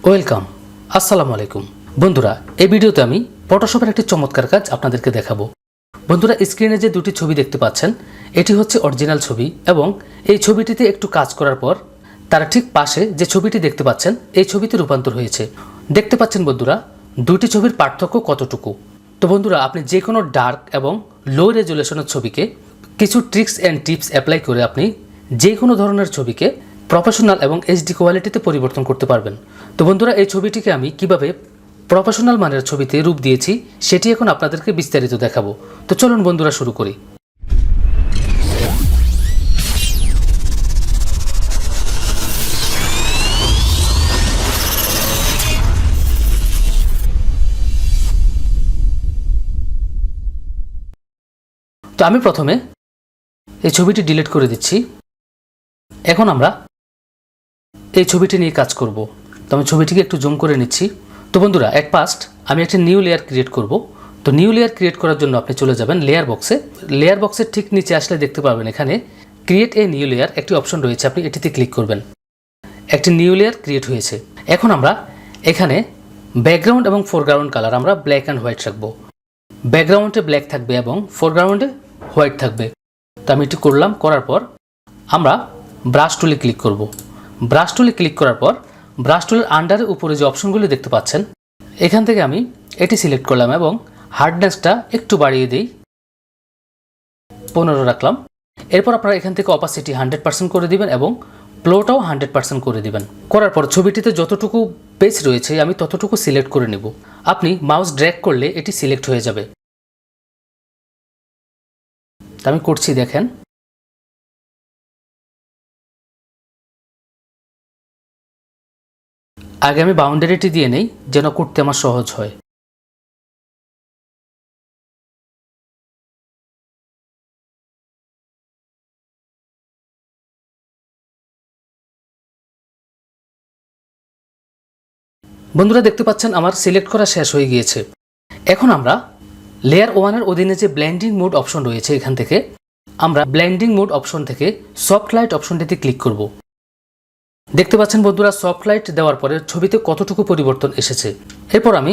Welcome, আসসালামু আলাইকুম। বন্ধুরা, এই ভিডিওতে আমি ফটোশপের একটি চমৎকার কাজ আপনাদেরকে দেখাবো। বন্ধুরা, স্ক্রিনে যে দুটি ছবি দেখতে পাচ্ছেন, এটি হচ্ছে অরিজিনাল ছবি এবং এই ছবিটিতে একটু কাজ করার পর তার ঠিক পাশে যে ছবিটি দেখতে পাচ্ছেন, এই ছবিতে রূপান্তর হয়েছে। দেখতে পাচ্ছেন বন্ধুরা, দুটি ছবির পার্থক্য কতটুকু। তো বন্ধুরা, আপনি যে কোনো ডার্ক এবং লো রেজুলেশনের ছবিকে কিছু ট্রিক্স অ্যান্ড টিপস অ্যাপ্লাই করে আপনি যে কোনো ধরনের ছবিকে প্রফেশনাল এবং এইচডি কোয়ালিটিতে পরিবর্তন করতে পারবেন। তো বন্ধুরা, এই ছবিটিকে আমি কিভাবে প্রফেশনাল মানের ছবিতে রূপ দিয়েছি সেটি এখন আপনাদেরকে বিস্তারিত দেখাবো। তো চলুন বন্ধুরা, শুরু করি। তো আমি প্রথমে এই ছবিটি ডিলিট করে দিচ্ছি। এখন আমরা এই ছবিটি নিয়ে কাজ করব। তো আমি ছবিটিকে একটু জুম করে নিচ্ছি। তো বন্ধুরা, এট ফার্স্ট আমি একটা নিউ লেয়ার ক্রিয়েট করব। তো নিউ লেয়ার ক্রিয়েট করার জন্য আপনি চলে যাবেন লেয়ার বক্সে। লেয়ার বক্সের ঠিক নিচে আসলে দেখতে পাবেন এখানে ক্রিয়েট এ নিউ লেয়ার একটি অপশন রয়েছে, আপনি এটিতে ক্লিক করবেন। একটি নিউ লেয়ার ক্রিয়েট হয়েছে। এখন আমরা এখানে ব্যাকগ্রাউন্ড এবং ফোরগ্রাউন্ড কালার আমরা ব্ল্যাক অ্যান্ড হোয়াইট রাখবো। ব্যাকগ্রাউন্ডে ব্ল্যাক থাকবে এবং ফোরগ্রাউন্ডে হোয়াইট থাকবে। তো আমি এটি করলাম। করার পর আমরা ব্রাশ টুলে ক্লিক করব। ব্রাশ টুলে ক্লিক করার পর ব্রাশ টুলের আন্ডারে উপরে যে অপশনগুলি দেখতে পাচ্ছেন, এখান থেকে আমি এটি সিলেক্ট করলাম এবং হার্ডনেসটা একটু বাড়িয়ে দিই, 15 রাখলাম। এরপর আপনারা এখান থেকে অপাসিটি 100% করে দিবেন এবং ফ্লোটাও 100% করে দিবেন। করার পর ছবিটিতে যতটুকু পেজ রয়েছে আমি ততটুকু সিলেক্ট করে নেব। আপনি মাউস ড্র্যাগ করলে এটি সিলেক্ট হয়ে যাবে। আমি করছি, দেখেন। আগে আমি বাউন্ডারিটি দিয়ে নেই যেন করতে আমার সহজ হয়। বন্ধুরা, দেখতে পাচ্ছেন আমার সিলেক্ট করা শেষ হয়ে গিয়েছে। এখন আমরা লেয়ার 1-এর অধীনে যে ব্লেন্ডিং মোড অপশন রয়েছে, এখান থেকে আমরা ব্লেন্ডিং মোড অপশন থেকে সফট লাইট অপশনটিতে ক্লিক করব। দেখতে পাচ্ছেন বন্ধুরা, সফট লাইট দেওয়ার পরে ছবিতে কতটুকু পরিবর্তন এসেছে। এরপর আমি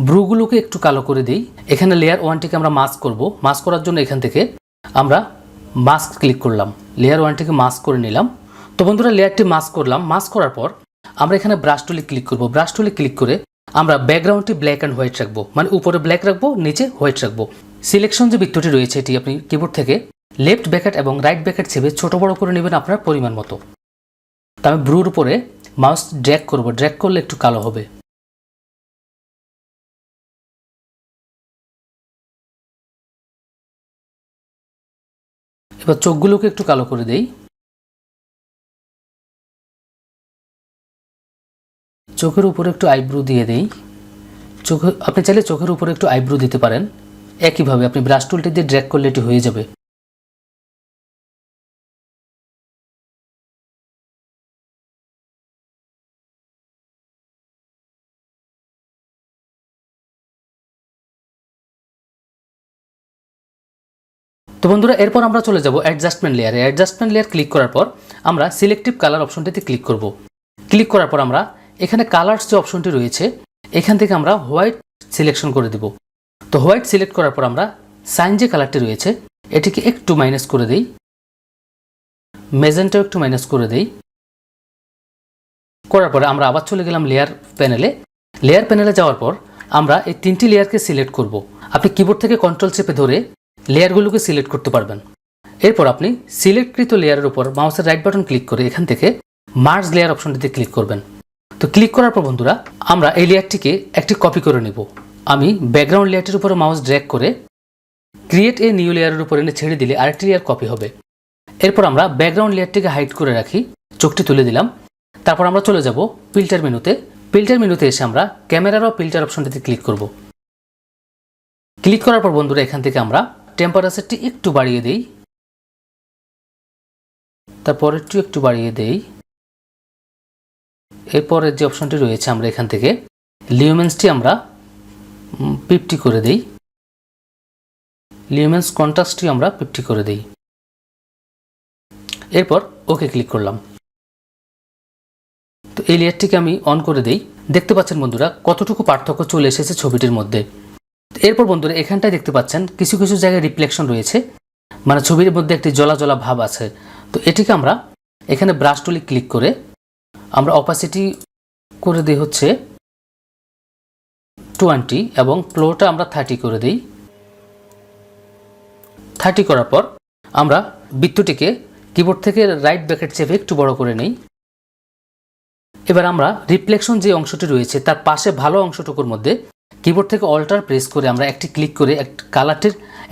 ব্রুগুলোকে একটু কালো করে দিই। এখানে লেয়ার 1টিকে আমরা মাস্ক করব। মাস্ক করার জন্য এখান থেকে আমরা মাস্ক ক্লিক করলাম। লেয়ার 1টিকে মাস্ক করে নিলাম। তো বন্ধুরা, লেয়ারটি মাস্ক করলাম। মাস্ক করার পর আমরা এখানে ব্রাশ টুলে ক্লিক করব। ব্রাশ টুলে ক্লিক করে আমরা ব্যাকগ্রাউন্ডটি ব্ল্যাক অ্যান্ড হোয়াইট রাখবো, মানে উপরে ব্ল্যাক রাখবো, নিচে হোয়াইট রাখবো। সিলেকশন যে বৃত্তটি রয়েছে, এটি আপনি কিবোর্ড থেকে লেফট ব্র্যাকেট এবং রাইট ব্র্যাকেট চেপে ছোট বড় করে নেবেন আপনার পরিমাণ মতো। তো আমি ব্রুর উপরে মাউস ড্র্যাগ করব। ড্র্যাগ করলে একটু কালো হবে। এবার চোখগুলোকে একটু কালো করে দেই। চোখের উপরে একটু আইব্রু দিয়ে দেই। আপনি চাইলে চোখের উপরে একটু আইব্রু দিতে পারেন। একইভাবে আপনি ব্রাশ টুলটি দিয়ে ড্র্যাগ করলে এটি হয়ে যাবে। তো বন্ধুরা, এরপর আমরা চলে যাব অ্যাডজাস্টমেন্ট লেয়ারে। অ্যাডজাস্টমেন্ট লেয়ার ক্লিক করার পর আমরা সিলেক্টিভ কালার অপশনটিতে ক্লিক করব। ক্লিক করার পর আমরা এখানে কালার্স যে অপশনটি রয়েছে, এখান থেকে আমরা হোয়াইট সিলেকশন করে দিব। তো হোয়াইট সিলেক্ট করার পর আমরা সাইন যে কালারটি রয়েছে, এটিকে একটু মাইনাস করে দেই। মেজেন্টাও একটু মাইনাস করে দেই। করার পরে আমরা আবার চলে গেলাম লেয়ার প্যানেলে। লেয়ার প্যানেলে যাওয়ার পর আমরা এই 3টি লেয়ারকে সিলেক্ট করব। আপনি কিবোর্ড থেকে কন্ট্রোল চেপে ধরে লেয়ারগুলোকে সিলেক্ট করতে পারবেন। এরপর আপনি সিলেক্টকৃত লেয়ারের উপর মাউসের রাইট বাটন ক্লিক করে এখান থেকে মার্জ লেয়ার অপশনটিতে ক্লিক করবেন। তো ক্লিক করার পর বন্ধুরা, আমরা এই লেয়ারটিকে একটি কপি করে নেব। আমি ব্যাকগ্রাউন্ড লেয়ারটির উপরে মাউস ড্র্যাগ করে ক্রিয়েট এ নিউ লেয়ারের উপর এনে ছেড়ে দিলে আরেকটি লেয়ার কপি হবে। এরপর আমরা ব্যাকগ্রাউন্ড লেয়ারটিকে হাইড করে রাখি, চোখটি তুলে দিলাম। তারপর আমরা চলে যাব ফিল্টার মেনুতে। ফিল্টার মেনুতে এসে আমরা ক্যামেরার ও ফিল্টার অপশনটিতে ক্লিক করব। ক্লিক করার পর বন্ধুরা, এখান থেকে আমরা টেম্পারেচারটি একটু বাড়িয়ে দেই, তারপর একটু বাড়িয়ে দেই। এরপরের যে অপশনটি রয়েছে, আমরা এখান থেকে লিউমেন্সটি আমরা 50 করে দেই। লিউমেন্স কন্ট্রাস্টটি আমরা 50 করে দেই। এরপর ওকে ক্লিক করলাম। তো এই লেয়ারটিকে আমি অন করে দেই। দেখতে পাচ্ছেন বন্ধুরা কতটুকু পার্থক্য চলে এসেছে ছবিটির মধ্যে। এরপর বন্ধুরা এখানটায় দেখতে পাচ্ছেন কিছু কিছু জায়গায় রিফ্লেকশন রয়েছে, মানে ছবির মধ্যে একটি জ্বলা জ্বলা ভাব আছে। তো এটিকে আমরা এখানে ব্রাশ টুলে ক্লিক করে আমরা অপাসিটি করে দিই হচ্ছে 20 এবং ফ্লোটা আমরা 30 করে দিই। 30 করার পর আমরা বৃত্তটিকে কিবোর্ড থেকে রাইট ব্র্যাকেট চেপে একটু বড় করে নেই। এবার আমরা রিফ্লেকশন যে অংশটি রয়েছে তার পাশে ভালো অংশটুকুর মধ্যে কিবোর্ড থেকে অল্টার প্রেস করে আমরা একটি ক্লিক করে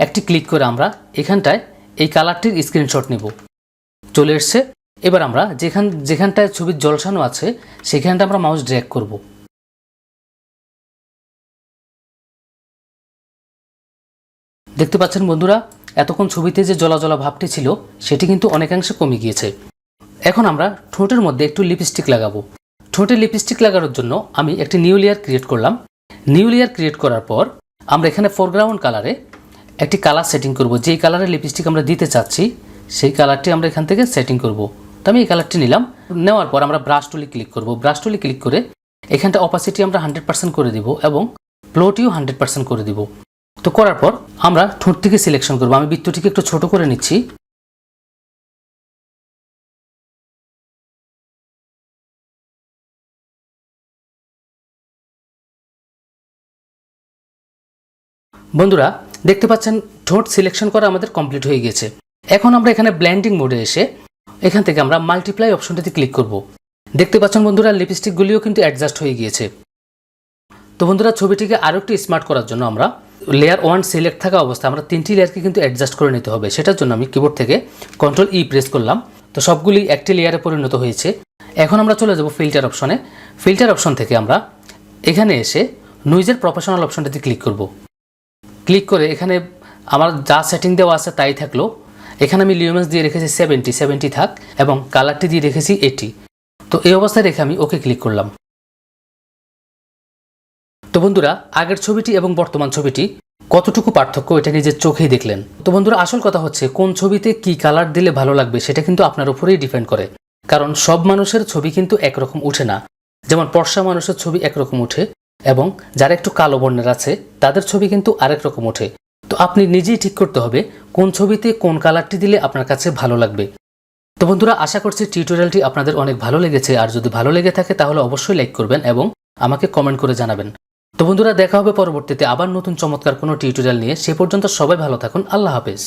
একটি ক্লিক করে আমরা এখানটায় এই কালারটির স্ক্রিনশট নিব। চলে এসছে। এবার আমরা যেখানটায় ছবির ঝলসানো আছে সেখানটা আমরা মাউস ড্র্যাগ করব। দেখতে পাচ্ছেন বন্ধুরা এতক্ষণ ছবিতে যে জ্বলা জ্বলা ভাবটি ছিল সেটি কিন্তু অনেকাংশে কমে গিয়েছে। এখন আমরা ঠোঁটের মধ্যে একটু লিপস্টিক লাগাবো। ঠোঁটে লিপস্টিক লাগানোর জন্য আমি একটি নিউ লেয়ার ক্রিয়েট করলাম। নিউ লেয়ার ক্রিয়েট করার পর আমরা এখানে ফোরগ্রাউন্ড কালারে একটি কালার সেটিং করব। যেই কালারের লিপস্টিক আমরা দিতে চাচ্ছি সেই কালারটি আমরা এখান থেকে সেটিং করব। তো আমি এই কালারটি নিলাম। নেওয়ার পর আমরা ব্রাশ টুলে ক্লিক করব। ব্রাশ টুলে ক্লিক করে এখানটা অপাসিটি আমরা 100% করে দিব এবং ফ্লোটিও 100% করে দিব। তো করার পর আমরা ঠোঁটটিকে সিলেকশন করব। আমি বৃত্তটিকে একটু ছোট করে নিচ্ছি। বন্ধুরা দেখতে পাচ্ছেন ঠোঁট সিলেকশন করা আমাদের কমপ্লিট হয়ে গেছে। এখন আমরা এখানে ব্লেন্ডিং মোডে এসে এখান থেকে আমরা মাল্টিপ্লাই অপশনটিতে ক্লিক করব। দেখতে পাচ্ছেন বন্ধুরা লিপস্টিকগুলিও কিন্তু অ্যাডজাস্ট হয়ে গিয়েছে। তো বন্ধুরা ছবিটিকে আরও একটু স্মার্ট করার জন্য আমরা লেয়ার 1 সিলেক্ট থাকা অবস্থায় আমরা 3টি লেয়ারকে কিন্তু অ্যাডজাস্ট করে নিতে হবে। সেটার জন্য আমি কিবোর্ড থেকে কন্ট্রোল ই প্রেস করলাম। তো সবগুলি একটি লেয়ারে পরিণত হয়েছে। এখন আমরা চলে যাব ফিল্টার অপশনে। ফিল্টার অপশন থেকে আমরা এখানে এসে নয়েজের প্রফেশনাল অপশনটিতে ক্লিক করব। ক্লিক করে এখানে আমার যা সেটিং দেওয়া আছে তাই থাকলো। এখানে আমি লিউমেন্স দিয়ে রেখেছি 70 থাক এবং কালারটি দিয়ে রেখেছি 80। তো এই অবস্থায় রেখে আমি ওকে ক্লিক করলাম। তো বন্ধুরা আগের ছবিটি এবং বর্তমান ছবিটি কতটুকু পার্থক্য এটা নিজের চোখেই দেখলেন। তো বন্ধুরা আসল কথা হচ্ছে কোন ছবিতে কি কালার দিলে ভালো লাগবে সেটা কিন্তু আপনার উপরেই ডিপেন্ড করে। কারণ সব মানুষের ছবি কিন্তু একরকম উঠে না। যেমন ফর্সা মানুষের ছবি একরকম উঠে এবং যারা একটু কালো বর্ণের আছে তাদের ছবি কিন্তু আরেক রকম ওঠে। তো আপনি নিজেই ঠিক করতে হবে কোন ছবিতে কোন কালারটি দিলে আপনার কাছে ভালো লাগবে। তো বন্ধুরা আশা করছি টিউটোরিয়ালটি আপনাদের অনেক ভালো লেগেছে। আর যদি ভালো লেগে থাকে তাহলে অবশ্যই লাইক করবেন এবং আমাকে কমেন্ট করে জানাবেন। তো বন্ধুরা দেখা হবে পরবর্তীতে আবার নতুন চমৎকার কোনো টিউটোরিয়াল নিয়ে। সে পর্যন্ত সবাই ভালো থাকুন। আল্লাহ হাফেজ।